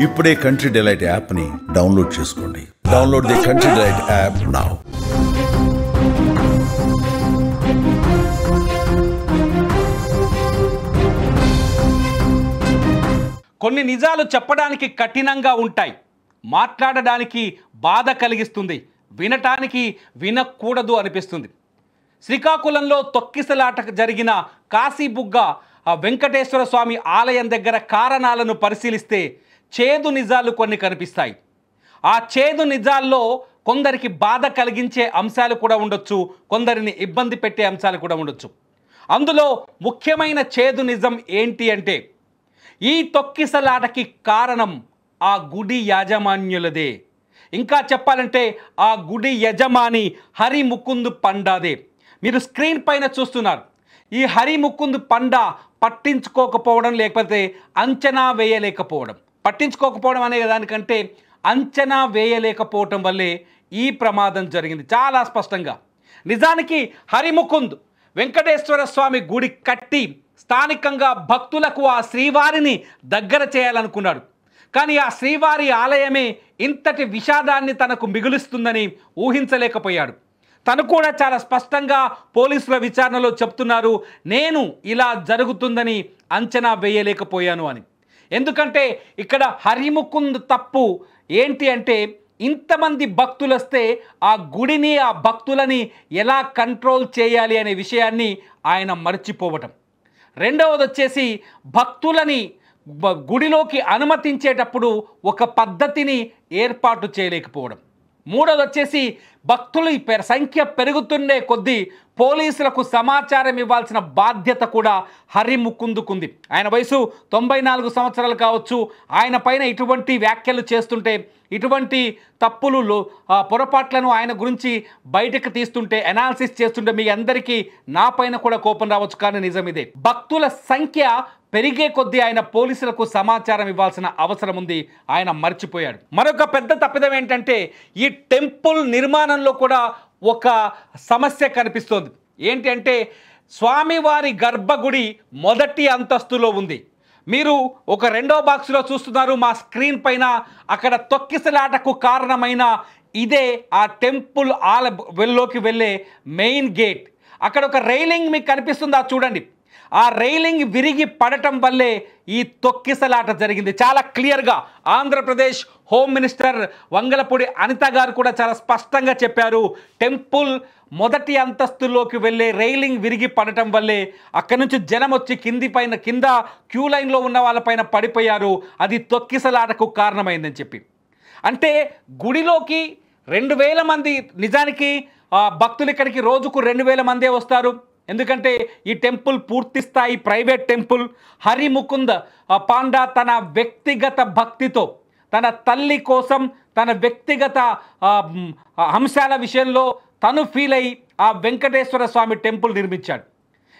ఇప్పుడే country delight యాప్ని download చేసుకోండి. Download the country delight app now. కొన్ని నిజాలు చెప్పడానికి కఠినంగా ఉంటాయి, మాట్లాడడానికి బాధ కలిగిస్తుంది, వినటానికి వినకూడదు అనిపిస్తుంది. శ్రీకాకుళంలో తొక్కిసలాట జరిగిన కాశీబుగ్గ వెంకటేశ్వర స్వామి ఆలయం దగ్గర కారణాలను పరిశీలిస్తే చేదు నిజాలు కొన్ని కనిపిస్తాయి. ఆ చేదు నిజాల్లో కొందరికి బాధ కలిగించే అంశాలు కూడా ఉండొచ్చు, కొందరిని ఇబ్బంది పెట్టే అంశాలు కూడా ఉండొచ్చు. అందులో ముఖ్యమైన చేదు నిజం ఏంటి అంటే, ఈ తొక్కిసలాటకి కారణం ఆ గుడి యాజమాన్యులదే. ఇంకా చెప్పాలంటే ఆ గుడి యజమాని హరి ముకుంద్ పండాదే. మీరు స్క్రీన్ పైన చూస్తున్నారు. ఈ హరి ముకుంద్ పండా పట్టించుకోకపోవడం, లేకపోతే అంచనా వేయలేకపోవడం, పట్టించుకోకపోవడం అనే దానికంటే అంచనా వేయలేకపోవటం వల్లే ఈ ప్రమాదం జరిగింది చాలా స్పష్టంగా. నిజానికి హరి ముకుంద్ వెంకటేశ్వర స్వామి గుడి కట్టి స్థానికంగా భక్తులకు ఆ శ్రీవారిని దగ్గర చేయాలనుకున్నాడు. కానీ ఆ శ్రీవారి ఆలయమే ఇంతటి విషాదాన్ని తనకు మిగులుస్తుందని ఊహించలేకపోయాడు. తను కూడా చాలా స్పష్టంగా పోలీసుల విచారణలో చెప్తున్నారు, నేను ఇలా జరుగుతుందని అంచనా వేయలేకపోయాను అని. ఎందుకంటే ఇక్కడ హరిముకుంద్ తప్పు ఏంటి అంటే, ఇంతమంది భక్తులు వస్తే ఆ గుడిని, ఆ భక్తులని ఎలా కంట్రోల్ చేయాలి అనే విషయాన్ని ఆయన మర్చిపోవటం. రెండవది వచ్చేసి భక్తులని గుడిలోకి అనుమతించేటప్పుడు ఒక పద్ధతిని ఏర్పాటు చేయలేకపోవడం. మూడవది వచ్చేసి భక్తుల సంఖ్య పెరుగుతుండే కొద్దీ పోలీసులకు సమాచారం ఇవ్వాల్సిన బాధ్యత కూడా హరి ముకుందుకుంది. ఆయన వయసు 94 సంవత్సరాలు కావచ్చు. ఆయన పైన ఇటువంటి వ్యాఖ్యలు చేస్తుంటే, ఇటువంటి తప్పులు పొరపాట్లను ఆయన గురించి బయటకు తీస్తుంటే, అనాలిసిస్ చేస్తుంటే మీ అందరికీ నా పైన కూడా కోపం రావచ్చు. కానీ నిజం ఇదే, భక్తుల సంఖ్య పెరిగే కొద్దీ ఆయన పోలీసులకు సమాచారం ఇవ్వాల్సిన అవసరం ఉంది, ఆయన మర్చిపోయాడు. మరొక పెద్ద తప్పిదం ఏంటంటే, ఈ టెంపుల్ నిర్మాణంలో కూడా ఒక సమస్య కనిపిస్తోంది. ఏంటి అంటే, స్వామివారి గర్భగుడి మొదటి అంతస్తులో ఉంది. మీరు ఒక రెండో బాక్స్లో చూస్తున్నారు మా స్క్రీన్ పైన. అక్కడ తొక్కిసలాటకు కారణమైన ఇదే ఆ టెంపుల్ లోకి వెళ్ళే మెయిన్ గేట్. అక్కడ ఒక రైలింగ్ మీకు కనిపిస్తుందా చూడండి. ఆ రైలింగ్ విరిగి పడటం వల్లే ఈ తొక్కిసలాట జరిగింది. చాలా క్లియర్గా ఆంధ్రప్రదేశ్ హోమ్ మినిస్టర్ వంగలపూడి అనిత గారు కూడా చాలా స్పష్టంగా చెప్పారు. టెంపుల్ మొదటి అంతస్తులోకి వెళ్ళే రైలింగ్ విరిగి పడటం వల్లే అక్కడి నుంచి జనం వచ్చి కింద క్యూ లైన్లో ఉన్న వాళ్ళపైన పడిపోయారు. అది తొక్కిసలాటకు కారణమైందని చెప్పి. అంటే గుడిలోకి 2000 మంది, నిజానికి భక్తులు ఇక్కడికి రోజుకు 2000 మందే వస్తారు. ఎందుకంటే ఈ టెంపుల్ పూర్తి స్థాయి private temple. Hari Mukund panda తన వ్యక్తిగత భక్తితో, తన తల్లి కోసం, తన వ్యక్తిగత అంశాల విషయంలో తను ఫీల్ అయి ఆ వెంకటేశ్వర స్వామి టెంపుల్ నిర్మించాడు.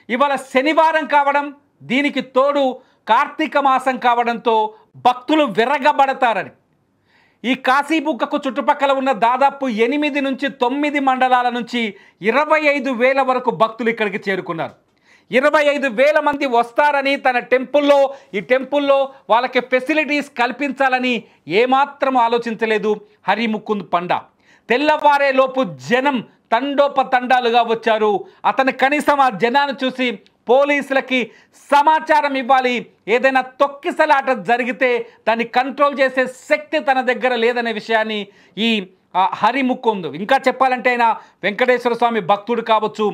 ఇవాళ శనివారం కావడం, దీనికి తోడు కార్తీక మాసం కావడంతో భక్తులు విరగబడతారని, ఈ కాశీబుగ్గకు చుట్టుపక్కల ఉన్న దాదాపు 8 నుంచి 9 మండలాల నుంచి 25,000 వరకు భక్తులు ఇక్కడికి చేరుకున్నారు. 25,000 మంది వస్తారని తన టెంపుల్లో, ఈ టెంపుల్లో వాళ్ళకి ఫెసిలిటీస్ కల్పించాలని ఏమాత్రం ఆలోచించలేదు హరి ముకుంద్ పండా. తెల్లవారే లోపు జనం తండోపతండాలుగా వచ్చారు. అతను కనీసం ఆ జనాన్ని చూసి పోలీసులకి సమాచారం ఇవ్వాలి. ఏదైనా తొక్కిసలాట జరిగితే దాన్ని కంట్రోల్ చేసే శక్తి తన దగ్గర లేదనే విషయాన్ని ఈ హరి ముకుంద్, ఇంకా చెప్పాలంటే ఆయన వెంకటేశ్వర స్వామి భక్తుడు కావచ్చు,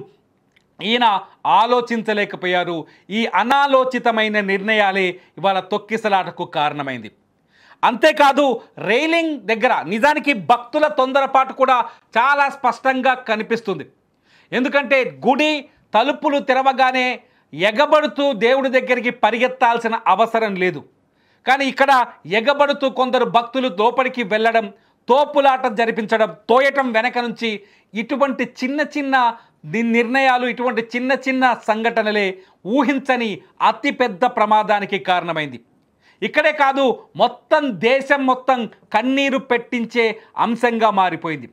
ఈయన ఆలోచించలేకపోయారు. ఈ అనాలోచితమైన నిర్ణయాలే ఇవాళ తొక్కిసలాటకు కారణమైంది. అంతేకాదు రైలింగ్ దగ్గర నిజానికి భక్తుల తొందరపాటు కూడా చాలా స్పష్టంగా కనిపిస్తుంది. ఎందుకంటే గుడి తలుపులు తెరవగానే ఎగబడుతూ దేవుడి దగ్గరికి పరిగెత్తాల్సిన అవసరం లేదు. కానీ ఇక్కడ ఎగబడుతూ కొందరు భక్తులు లోపలికి వెళ్ళడం, తోపులాట జరిపించడం, తోయటం వెనక నుంచి ఇటువంటి చిన్న నిర్ణయాలు, ఇటువంటి చిన్న సంఘటనలే ఊహించని అతిపెద్ద ప్రమాదానికి కారణమైంది. ఇక్కడే కాదు, మొత్తం దేశం మొత్తం కన్నీరు పెట్టించే అంశంగా మారిపోయింది.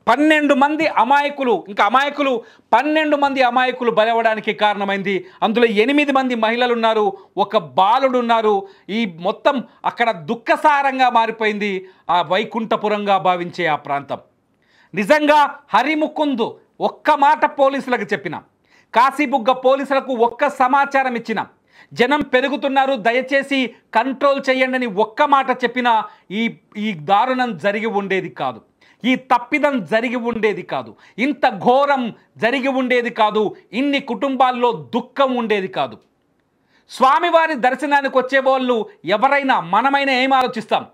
12 మంది అమాయకులు, ఇంకా అమాయకులు 12 మంది అమాయకులు బలవడానికి కారణమైంది. అందులో 8 మంది మహిళలు ఉన్నారు, ఒక బాలుడు ఉన్నారు. ఈ మొత్తం అక్కడ దుఃఖసారంగా మారిపోయింది ఆ వైకుంఠపురంగా భావించే ఆ ప్రాంతం. నిజంగా హరిముకుందు ఒక్క మాట పోలీసులకు చెప్పిన, కాశీబుగ్గ పోలీసులకు ఒక్క సమాచారం ఇచ్చిన, జనం పెరుగుతున్నారు దయచేసి కంట్రోల్ చేయండి అని ఒక్క మాట చెప్పినా ఈ దారుణం జరిగి ఉండేది కాదు, ఈ తప్పిదం జరిగి ఉండేది కాదు, ఇంత ఘోరం జరిగి ఉండేది కాదు, ఇన్ని కుటుంబాల్లో దుఃఖం ఉండేది కాదు. స్వామివారి దర్శనానికి వచ్చే వాళ్ళు ఎవరైనా మనమైనా ఏం ఆలోచిస్తాం?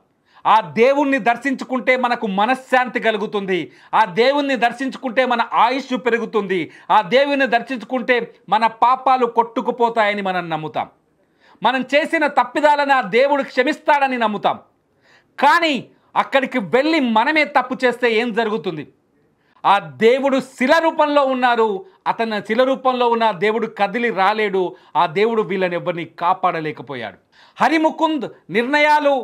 ఆ దేవుణ్ణి దర్శించుకుంటే మనకు మనశ్శాంతి కలుగుతుంది, ఆ దేవుణ్ణి దర్శించుకుంటే మన ఆయుష్ పెరుగుతుంది, ఆ దేవుణ్ణి దర్శించుకుంటే మన పాపాలు కొట్టుకుపోతాయని మనం నమ్ముతాం. మనం చేసిన తప్పిదాలను ఆ దేవుడు క్షమిస్తాడని నమ్ముతాం. కానీ అక్కడికి వెళ్ళి మనమే తప్పు చేస్తే ఏం జరుగుతుంది? ఆ దేవుడు శిల రూపంలో ఉన్నారు, అతను శిల రూపంలో ఉన్న దేవుడు కదిలి రాలేడు, ఆ దేవుడు వీళ్ళని ఎవరిని కాపాడలేకపోయాడు. హరిముకుంద్ నిర్ణయాలు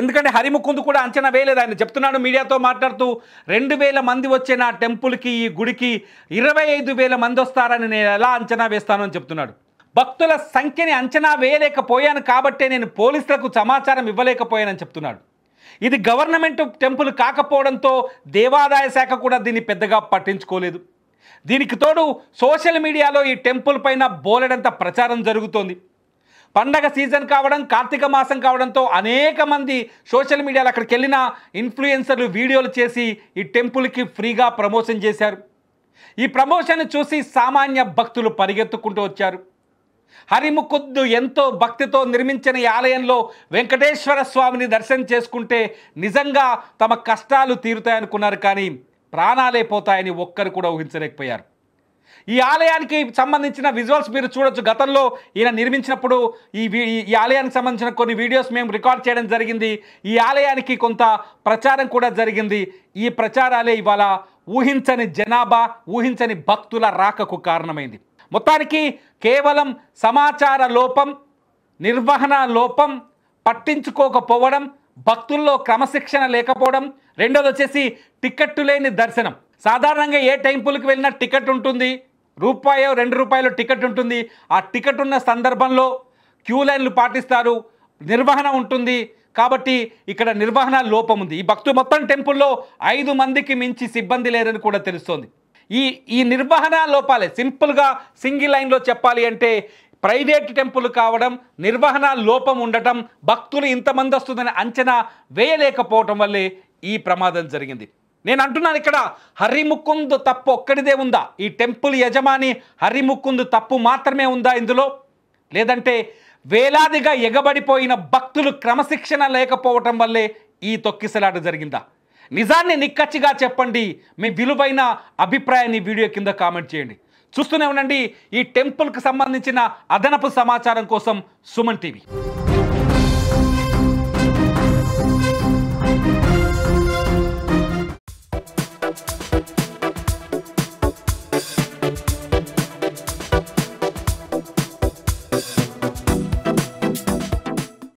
ఎందుకంటే హరిముకుంద్ కూడా అంచనా వేయలేదు. ఆయన చెప్తున్నాడు మీడియాతో మాట్లాడుతూ, 2000 మంది వచ్చే నా టెంపుల్కి, ఈ గుడికి 25,000 మంది వస్తారని నేను ఎలా అంచనా వేస్తాను అని చెప్తున్నాడు. భక్తుల సంఖ్యని అంచనా వేయలేకపోయాను కాబట్టే నేను పోలీసులకు సమాచారం ఇవ్వలేకపోయానని చెప్తున్నాడు. ఇది గవర్నమెంట్ టెంపుల్ కాకపోవడంతో దేవాదాయ శాఖ కూడా దీన్ని పెద్దగా పట్టించుకోలేదు. దీనికి తోడు సోషల్ మీడియాలో ఈ టెంపుల్ పైన బోలెడంత ప్రచారం జరుగుతోంది. పండగ సీజన్ కావడం, కార్తీక మాసం కావడంతో అనేక మంది సోషల్ మీడియాలో అక్కడికి వెళ్ళిన ఇన్ఫ్లుయెన్సర్లు వీడియోలు చేసి ఈ టెంపుల్కి ఫ్రీగా ప్రమోషన్ చేశారు. ఈ ప్రమోషన్ చూసి సామాన్య భక్తులు పరిగెత్తుకుంటూ వచ్చారు. హరిముకుంద్ ఎంతో భక్తితో నిర్మించిన ఈ ఆలయంలో వెంకటేశ్వర స్వామిని దర్శనం చేసుకుంటే నిజంగా తమ కష్టాలు తీరుతాయనుకున్నారు, కానీ ప్రాణాలే పోతాయని ఒక్కరు కూడా ఊహించలేకపోయారు. ఈ ఆలయానికి సంబంధించిన విజువల్స్ మీరు చూడొచ్చు. గతంలో ఈయన నిర్మించినప్పుడు ఈ ఆలయానికి సంబంధించిన కొన్ని వీడియోస్ మేము రికార్డ్ చేయడం జరిగింది. ఈ ఆలయానికి కొంత ప్రచారం కూడా జరిగింది. ఈ ప్రచారాలే ఇవాళ ఊహించని జనాభా, ఊహించని భక్తుల రాకకు కారణమైంది. మొత్తానికి కేవలం సమాచార లోపం, నిర్వహణ లోపం, పట్టించుకోకపోవడం, భక్తుల్లో క్రమశిక్షణ లేకపోవడం, రెండోది వచ్చేసి టికెట్టు లేని దర్శనం. సాధారణంగా ఏ టెంపుల్కి వెళ్ళినా టికెట్ ఉంటుంది, రూపాయో 2 రూపాయలు టికెట్ ఉంటుంది. ఆ టికెట్ ఉన్న సందర్భంలో క్యూ లైన్లు పాటిస్తారు, నిర్వహణ ఉంటుంది. కాబట్టి ఇక్కడ నిర్వహణ లోపం ఉంది. ఈ మొత్తం టెంపుల్లో 5 మందికి మించి సిబ్బంది లేరని కూడా తెలుస్తోంది. ఈ నిర్వహణ లోపాలే సింపుల్గా సింగిల్ లైన్లో చెప్పాలి అంటే ప్రైవేట్ టెంపుల్ కావడం, నిర్వహణ లోపం ఉండటం, భక్తులు ఇంతమంది వస్తుందని అంచనా వేయలేకపోవటం వల్లే ఈ ప్రమాదం జరిగింది. నేను అంటున్నాను, ఇక్కడ హరిముకుంద్ తప్పు ఒక్కడిదే ఉందా? ఈ టెంపుల్ యజమాని హరిముకుంద్ తప్పు మాత్రమే ఉందా ఇందులో? లేదంటే వేలాదిగా ఎగబడిపోయిన భక్తులు క్రమశిక్షణ లేకపోవటం వల్లే ఈ తొక్కిసలాట జరిగిందా? నిజాన్ని నిక్కచ్చిగా చెప్పండి. మీ విలువైన అభిప్రాయాన్ని వీడియో కింద కామెంట్ చేయండి. చూస్తూనే ఉండండి ఈ టెంపుల్కి సంబంధించిన అదనపు సమాచారం కోసం సుమన్ టీవీ.